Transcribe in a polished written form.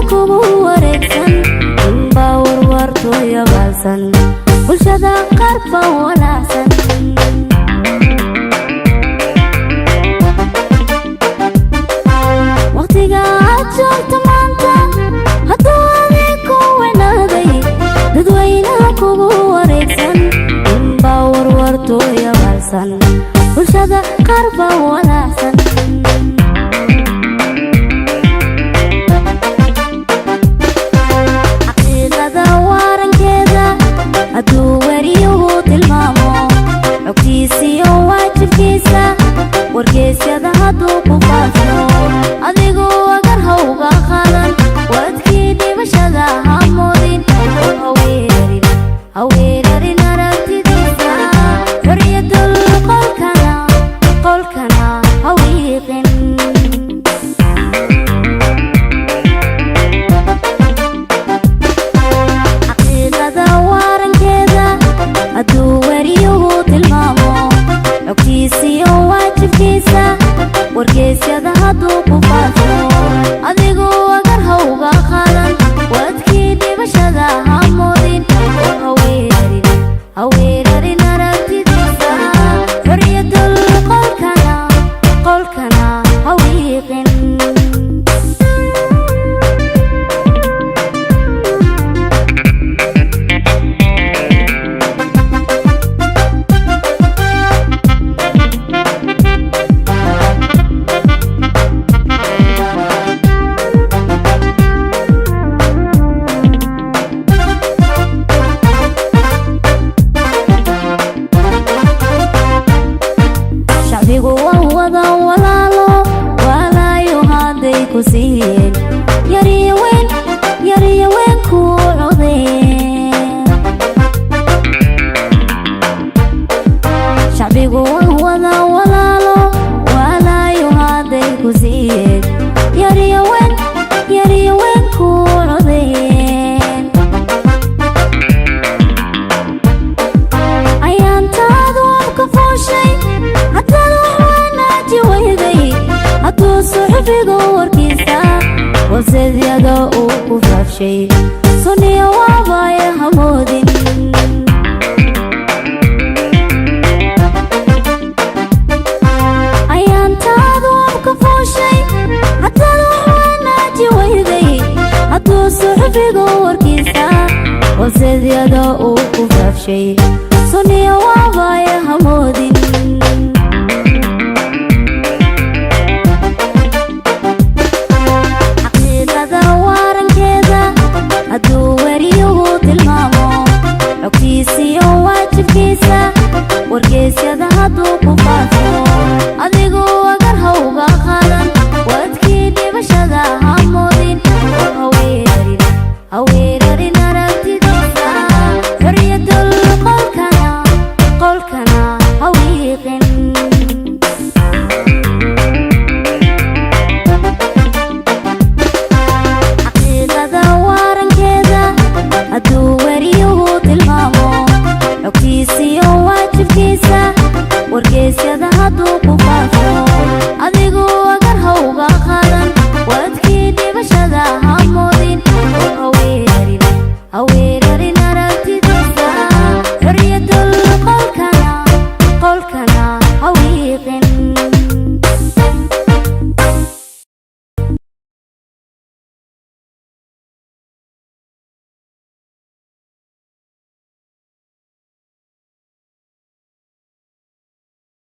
kugu wareegsan inba warwarto yabaalsan bulshada qarba walaacsan waqtiga aad joogto maanta hadduu adiku wanaaday dadweynaha kugu wareegsan inba warwarto yabaalsan bulshada qarba walaacsan xaqiiqada waarankeeda hadduu wariyuhu tilmaamo xogtiisiyo waajibkiisa wargeysyada hadduu ku faafo adigu agar hawga qaadan waradkii dhibashada hamoodin haweerarin aragtidiisa xorriyadul qolkana hawiiqin xaqiiqada waarankeeda hadduu wariyuhu tilmaamo xogtiisiyo waajibkiisa wargeysyada hadduu ku faafo adigu agar hawga qaadan waradkii dhibashada hamoodin haweerarin aragtidiisa xorriyadul qolkana hawiiqin shacbigu waa wada walaalo walaayo hadday ku siiyeen yariyo weyn ku codeen shacbigu waa wada walaalo walaayo hadday ku siiyeen yariyo weyn ku codeen ayaantaadu abka fooshay haddad wax wanaaji weyday hadduu suxufigu warkiisa waseedyada uu ku faafshay suniya waabaya hamoodin ayaantaadu abka fooshay haddad wax wanaaji weyday hadduu suxufigu warkiisa waseedyada uu ku faafshay suniya